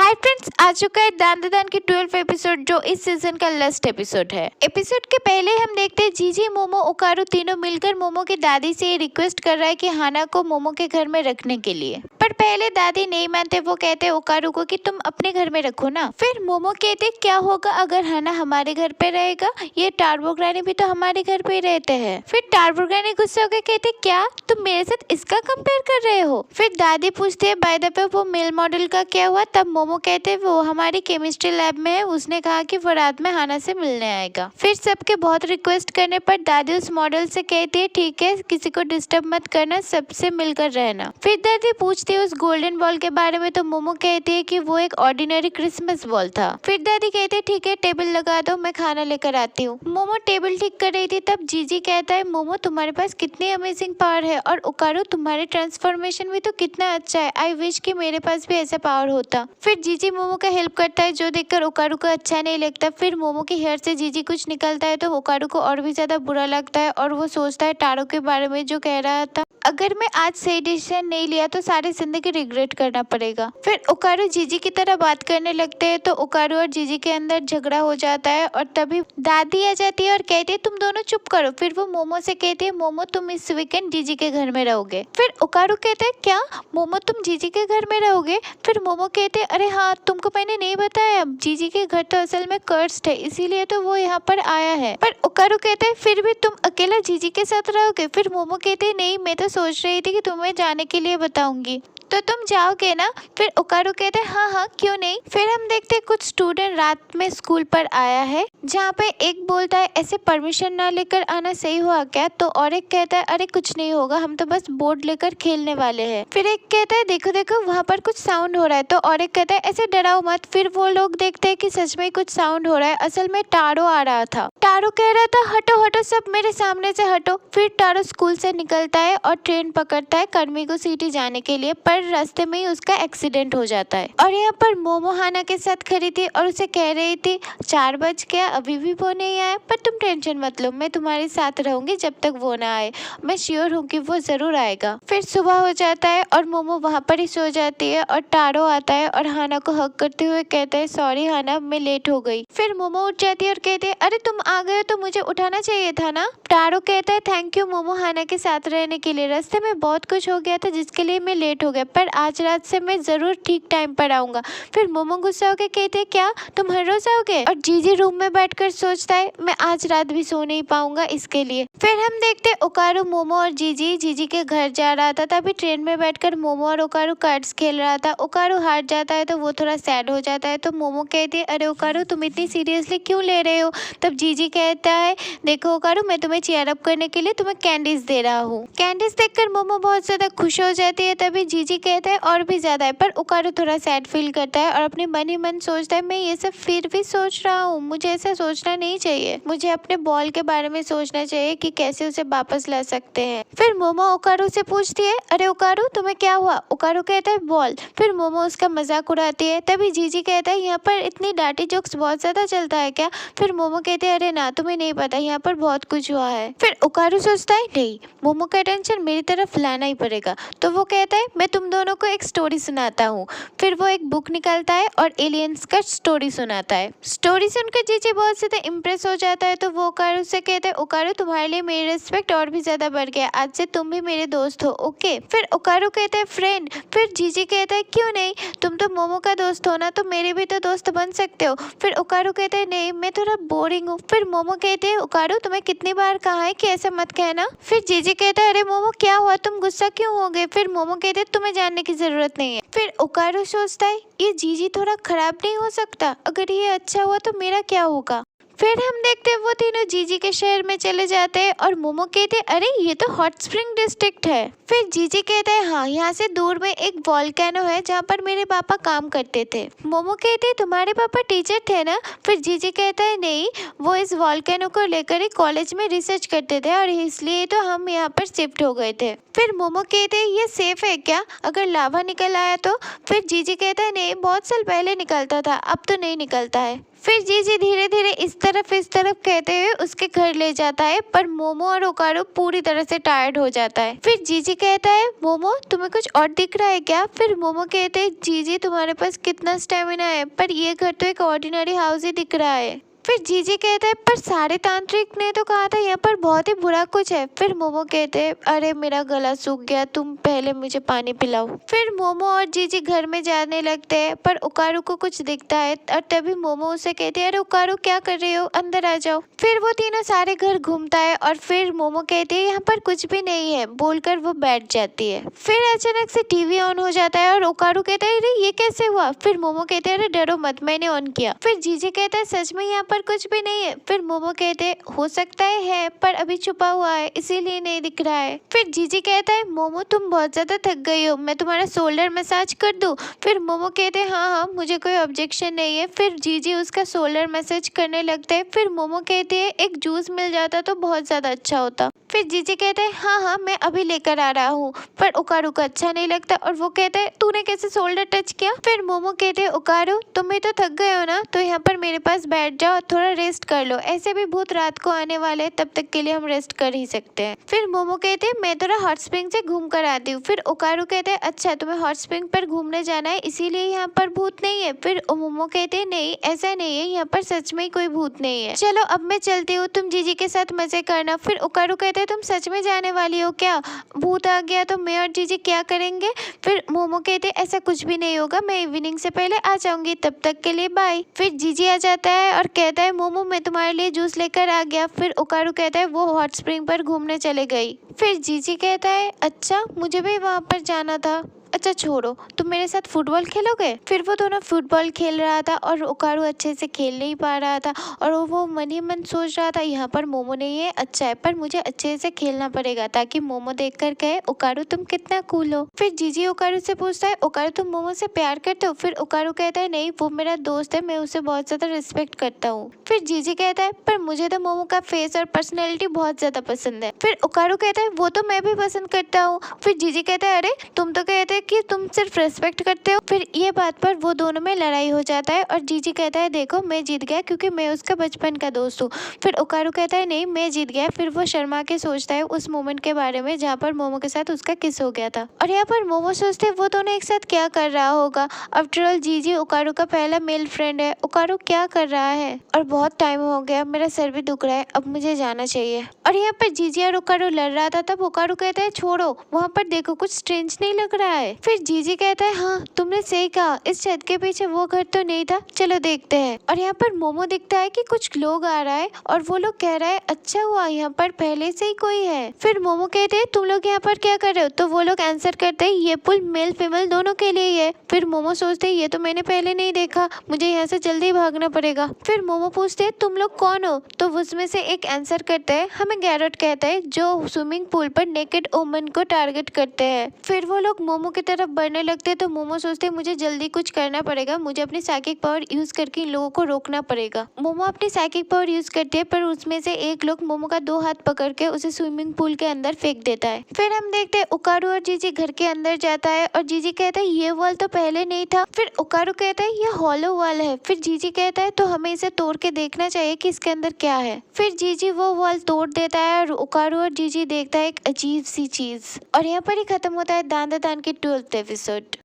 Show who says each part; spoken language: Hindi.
Speaker 1: हाय फ्रेंड्स, आ चुका है दान ददान की 12th एपिसोड जो इस सीजन का लास्ट एपिसोड है। एपिसोड के पहले हम देखते हैं जीजी, मोमो, ओकारू तीनों मिलकर मोमो की दादी से रिक्वेस्ट कर रहा है कि हाना को मोमो के घर में रखने के लिए। पर पहले दादी नहीं मानते, वो कहते ओकारू को कि तुम अपने घर में रखो ना। फिर मोमो कहते क्या होगा अगर हाना हमारे घर पे रहेगा, ये टार्बोग्रानी भी तो हमारे घर पे ही रहते हैं। फिर टार्बोग्रानी गुस्सा होकर कहते क्या तुम मेरे साथ इसका कंपेयर कर रहे हो। फिर दादी पूछती है बाय द वे वो मेल मॉडल का क्या हुआ। तब मोमो कहते वो हमारी केमिस्ट्री लैब में है, उसने कहा कि वो रात में हाना से मिलने आएगा। फिर सबके बहुत रिक्वेस्ट करने पर दादी उस मॉडल से कहती है ठीक है, किसी को डिस्टर्ब मत करना, सबसे मिलकर रहना। फिर दादी पूछती है उस गोल्डन बॉल के बारे में, तो मोमो कहती है कि वो एक ऑर्डिनरी क्रिसमस बॉल था। फिर दादी कहते है ठीक है, टेबल लगा दो, मैं खाना लेकर आती हूँ। मोमो टेबल ठीक कर रही थी, तब जीजी कहता है मोमो तुम्हारे पास कितनी अमेजिंग पावर है, और ओकारू तुम्हारे ट्रांसफॉर्मेशन भी तो कितना अच्छा है, आई विश कि मेरे पास भी ऐसा पावर होता। फिर जीजी मोमो का हेल्प करता है, जो देखकर ओकारू को अच्छा नहीं लगता। फिर मोमो की हेयर से जीजी कुछ निकलता है तो ओकारू को और भी ज्यादा बुरा लगता है, और वो सोचता है टारो के बारे में जो कह रहा था, अगर मैं आज सही डिसीजन नहीं लिया तो सारी जिंदगी रिग्रेट करना पड़ेगा। फिर ओकारू जीजी की तरह बात करने लगते हैं, तो ओकारू और जीजी के अंदर झगड़ा हो जाता है, और तभी दादी आ जाती है और कहती है तुम दोनों चुप करो। फिर वो मोमो से कहती है मोमो तुम इस वीकेंड जीजी के घर में रहोगे। फिर ओकारू कहते हैं क्या मोमो तुम जीजी के घर में रहोगे। फिर मोमो कहते अरे हाँ, तुमको मैंने नहीं बताया, जीजी के घर तो असल में कर्स्ड है, इसीलिए तो वो यहाँ पर आया है। पर ओकारू कहते हैं फिर भी तुम अकेला जीजी के साथ रहोगे। फिर मोमो कहते नहीं, मैं तो सोच रही थी कि तुम्हें जाने के लिए बताऊंगी, तो तुम जाओगे ना। फिर ओकारू कहते हैं हाँ हाँ क्यों नहीं। फिर हम देखते हैं कुछ स्टूडेंट रात में स्कूल पर आया है, जहाँ पे एक बोलता है ऐसे परमिशन ना लेकर आना सही हुआ क्या, तो और एक कहता है अरे कुछ नहीं होगा, हम तो बस बोर्ड लेकर खेलने वाले हैं। फिर एक कहता है देखो देखो वहाँ पर कुछ साउंड हो रहा है, तो और एक कहता है ऐसे डराओ मत। फिर वो लोग देखते हैं कि सच में कुछ साउंड हो रहा है, असल में टारो आ रहा था। टारो कह रहा था हटो हटो सब मेरे सामने से हटो। फिर टारो स्कूल से निकलता है और ट्रेन पकड़ता है कर्मिको सिटी जाने के लिए, पर रास्ते में ही उसका एक्सीडेंट हो जाता है। और यहाँ पर मोमो हाना के साथ खड़ी थी और उसे कह रही थी 4 बज गया, अभी भी वो नहीं आया, पर तुम टेंशन मत लो, मैं तुम्हारे साथ रहूंगी जब तक वो ना आए, मैं श्योर हूँ कि वो जरूर आएगा। फिर सुबह हो जाता है और मोमो वहाँ पर ही सो जाती है, और टारो आता है और हाना को हक करते हुए कहता है सॉरी हाना, मैं लेट हो गई। फिर मोमो उठ जाती है और कहते है अरे तुम आ गए तो मुझे उठाना चाहिए था ना। टारो कहता है थैंक यू मोमो हाना के साथ रहने के लिए, रास्ते में बहुत कुछ हो गया था जिसके लिए मैं लेट हो गया, पर आज रात से मैं जरूर ठीक टाइम पर आऊंगा। फिर मोमो गुस्सा होकर कहते क्या तुम हर रोज आओगे। और जीजी रूम में बैठकर सोचता है मैं आज रात भी सो नहीं पाऊंगा इसके लिए। फिर हम देखते ओकारू, मोमो और जीजी के घर जा रहा था, तभी ट्रेन में बैठकर मोमो और ओकारू कार्ड्स खेल रहा था। ओकारू हार जाता है तो वो थोड़ा सैड हो जाता है, तो मोमो कहती है अरे ओकारू तुम इतनी सीरियसली क्यों ले रहे हो। तब जीजी कहता है देखो ओकारू, मैं तुम्हें चीयर अप करने के लिए तुम्हें कैंडीज दे रहा हूँ। कैंडीज देखकर मोमो बहुत ज्यादा खुश हो जाती है, तभी जीजी कहता है और भी ज्यादा है, पर ओकारू थोड़ा सैड फील करता है और अपने मन ही मन सोचता है मैं ये सब फिर भी सोच रहा हूँ, मुझे ऐसा सोचना नहीं चाहिए, मुझे अपने बॉल के बारे में सोचना चाहिए कि कैसे उसे वापस ला सकते हैं। फिर मोमो ओकारू से पूछती है अरे ओकारू तुम्हें क्या हुआ। ओकारू कहता है बॉल। फिर मोमो उसका मजाक उड़ाती है, तभी जीजी कहता है यहाँ पर इतनी डांटी जोक्स बहुत ज्यादा चलता है क्या। फिर मोमो कहते हैं अरे ना, तुम्हें नहीं पता, यहाँ पर बहुत कुछ हुआ है। फिर ओकारू सोचता है नहीं, मोमो का अटेंशन मेरी तरफ लाना ही पड़ेगा, तो वो कहता है मैं तुम दोनों को एक स्टोरी सुनाता हूँ। फिर वो एक बुक निकालता है और एलियंस का स्टोरी सुनाता है। स्टोरी सुनकर जीजी बहुत ज्यादा इम्प्रेस हो जाता है, तो वो ओकारू से कहते हैं ओकारू तुम्हारे लिए मेरी रिस्पेक्ट और भी ज्यादा बढ़ गया, आज से तुम भी मेरे दोस्त हो ओके। फिर ओकारू कहता है फ्रेंड। फिर जीजी कहता है क्यों नहीं, तुम तो मोमो का दोस्त हो ना, तो मेरे भी तो दोस्त बन सकते हो। फिर ओकारू कहता है नहीं, मैं थोड़ा बोरिंग हूँ। फिर मोमो कहते हैं ओकारू तुम्हें कितनी बार कहा है कि ऐसा मत कहना। फिर जीजी कहता है अरे मोमो क्या हुआ, तुम गुस्सा क्यों हो गए। फिर मोमो कहते हैं तुम्हें जानने की जरूरत नहीं है। फिर ओकारू सोचता है ये जीजी थोड़ा खराब नहीं हो सकता, अगर ये अच्छा हुआ तो मेरा क्या होगा। फिर हम देखते हैं वो तीनों जीजी के शहर में चले जाते हैं, और मोमो कहते हैं अरे ये तो हॉट स्प्रिंग डिस्ट्रिक्ट है। फिर जीजी कहते हैं हाँ, यहाँ से दूर में एक वॉल्केनो है जहाँ पर मेरे पापा काम करते थे। मोमो कहते हैं तुम्हारे पापा टीचर थे ना। फिर जीजी कहता है नहीं, वो इस वॉल्केनो को लेकर ही कॉलेज में रिसर्च करते थे और इसलिए तो हम यहाँ पर शिफ्ट हो गए थे। फिर मोमो कहते हैं ये सेफ है क्या, अगर लावा निकल आया तो। फिर जीजी कहता है नहीं, बहुत साल पहले निकलता था, अब तो नहीं निकलता है। फिर जीजी धीरे धीरे इस तरफ कहते हुए उसके घर ले जाता है, पर मोमो और ओकारू पूरी तरह से टायर्ड हो जाता है। फिर जीजी कहता है, मोमो तुम्हें कुछ और दिख रहा है क्या? फिर मोमो कहते हैं, जीजी तुम्हारे पास कितना स्टेमिना है, पर ये घर तो एक ऑर्डिनरी हाउस ही दिख रहा है। फिर जीजी कहते हैं, पर सारे तांत्रिक ने तो कहा था यहाँ पर बहुत ही बुरा कुछ है। फिर मोमो कहते हैं, अरे मेरा गला सूख गया, तुम पहले मुझे पानी पिलाओ। फिर मोमो और जीजी घर में जाने लगते हैं, पर ओकारू को कुछ दिखता है और तभी मोमो उसे कहती है, अरे ओकारू क्या कर रहे हो, अंदर आ जाओ। फिर वो तीनों सारे घर घूमता है और फिर मोमो कहती है, यहाँ पर कुछ भी नहीं है, बोलकर वो बैठ जाती है। फिर अचानक से टीवी ऑन हो जाता है और ओकारू कहता है, अरे ये कैसे हुआ? फिर मोमो कहते हैं, अरे डरो मत, मैंने ऑन किया। फिर जीजी कहता है, सच में यहाँ पर कुछ भी नहीं है? फिर मोमो कहते हैं, हो सकता है पर अभी छुपा हुआ है इसीलिए नहीं दिख रहा है। फिर जीजी कहता है, मोमो तुम बहुत ज्यादा थक गई हो, मैं तुम्हारा शोल्डर मसाज कर दूं? फिर मोमो कहते हैं, हाँ हाँ मुझे कोई ऑब्जेक्शन नहीं है। फिर जीजी उसका शोल्डर मसाज करने लगते हैं। फिर मोमो कहती है, एक जूस मिल जाता तो बहुत ज्यादा अच्छा होता। फिर जीजी कहते हैं, हाँ हाँ मैं अभी लेकर आ रहा हूँ। पर ओकारू को अच्छा नहीं लगता और वो कहते हैं, तूने कैसे शोल्डर टच किया? फिर मोमो कहते हैं, ओकारू तुम भी तो थक गए हो ना, तो यहाँ पर मेरे पास बैठ जाओ, थोड़ा रेस्ट कर लो, ऐसे भी भूत रात को आने वाले हैं, तब तक के लिए हम रेस्ट कर ही सकते हैं। फिर मोमो कहते हैं, मैं थोड़ा हॉट स्प्रिंग से घूम कर आती हूँ। फिर ओकारू कहते हैं, अच्छा तुम्हें हॉट स्प्रिंग पर घूमने जाना है इसीलिए यहाँ पर भूत नहीं है? फिर मोमो कहते हैं, नहीं ऐसा नहीं है, यहाँ पर सच में ही कोई भूत नहीं है, चलो अब मैं चलती हूँ, तुम जीजी के साथ मजे करना। फिर ओकारू कहते हैं, तुम सच में जाने वाली हो क्या? भूत आ गया तो मैं और जीजी क्या करेंगे? फिर मोमो कहते हैं, ऐसा कुछ भी नहीं होगा, मैं इवनिंग से पहले आ जाऊंगी, तब तक के लिए बाय। फिर जीजी आ जाता है और कहता है, मोमो मैं तुम्हारे लिए जूस लेकर आ गया। फिर ओकारू कहता है, वो हॉट स्प्रिंग पर घूमने चले गई। फिर जीजी कहता है, अच्छा मुझे भी वहाँ पर जाना था, अच्छा छोड़ो, तुम मेरे साथ फुटबॉल खेलोगे? फिर वो दोनों फुटबॉल खेल रहा था और ओकारू अच्छे से खेल नहीं पा रहा था और वो मन ही मन सोच रहा था, यहाँ पर मोमो नहीं है, अच्छा है पर मुझे अच्छे से खेलना पड़ेगा ताकि मोमो देखकर कहे, ओकारू तुम कितना कूल हो। फिर जीजी ओकारू से पूछता है, ओकारू तुम मोमो से प्यार करते हो? फिर ओकारू कहता है, नहीं वो मेरा दोस्त है, मैं उसे बहुत ज्यादा रिस्पेक्ट करता हूँ। फिर जीजी कहता है, पर मुझे तो मोमो का फेस और पर्सनैलिटी बहुत ज्यादा पसंद है। फिर ओकारू कहता है, वो तो मैं भी पसंद करता हूँ। फिर जीजी कहता है, अरे तुम तो कहते कि तुम सिर्फ रेस्पेक्ट करते हो। फिर ये बात पर वो दोनों में लड़ाई हो जाता है और जीजी कहता है, देखो मैं जीत गया क्योंकि मैं उसका बचपन का दोस्त हूँ। फिर ओकारू कहता है, नहीं मैं जीत गया। फिर वो शर्मा के सोचता है उस मोमेंट के बारे में जहाँ पर मोमो के साथ उसका किस हो गया था और यहाँ पर मोमो सोचते है वो दोनों एक साथ क्या कर रहा होगा। आफ्टर ऑल जीजी ओकारू का पहला मेल फ्रेंड है, ओकारू क्या कर रहा है? और बहुत टाइम हो गया, मेरा सर भी दुख रहा है, अब मुझे जाना चाहिए। और यहाँ पर जीजी और ओकारू लड़ रहा था, तब ओकारू कहता है, छोड़ो वहाँ पर देखो कुछ स्ट्रेंज नहीं लग रहा है? फिर जीजी कहता है, हाँ तुमने सही कहा, इस छत के पीछे वो घर तो नहीं था, चलो देखते हैं। और यहाँ पर मोमो दिखता है कि कुछ लोग आ रहा है और वो लोग कह रहा है, अच्छा हुआ यहाँ पर पहले से ही कोई है। फिर मोमो कहते हैं, तुम लोग यहाँ पर क्या कर रहे हो? तो वो लोग आंसर करते हैं, ये पुल मेल फीमेल दोनों के लिए ही है। फिर मोमो सोचते हैं, ये तो मैंने पहले नहीं देखा, मुझे यहाँ से जल्दी भागना पड़ेगा। फिर मोमो पूछते हैं, तुम लोग कौन हो? तो उसमें से एक आंसर करता है, हमें गैरेट कहता है, जो स्विमिंग पूल पर नेकेड वुमन को टारगेट करते हैं। फिर वो लोग मोमो की तरफ बढ़ने लगते हैं, तो मोमो सोचते हैं, मुझे जल्दी कुछ करना पड़ेगा, मुझे अपनी साइकिक पावर यूज करके इन लोगों को रोकना पड़ेगा। मोमो अपनी साइकिक पावर यूज करती है, पर उसमें से एक लोग मोमो का 2 हाथ पकड़ के उसे स्विमिंग पूल के अंदर फेंक देता है। फिर हम देखते हैं ओकारू और जीजी घर के अंदर जाता है और जीजी कहता है, ये वॉल तो पहले नहीं था। फिर ओकारू कहता है, ये हॉलो वॉल है। फिर जीजी कहता है, तो हमें इसे तोड़ के देखना चाहिए कि इसके अंदर क्या है। फिर जीजी वो वॉल तोड़ देता है और ओकारू और जीजी देखता है एक अजीब सी चीज। और यहाँ पर ही खत्म होता है दान द दान की 12th एपिसोड।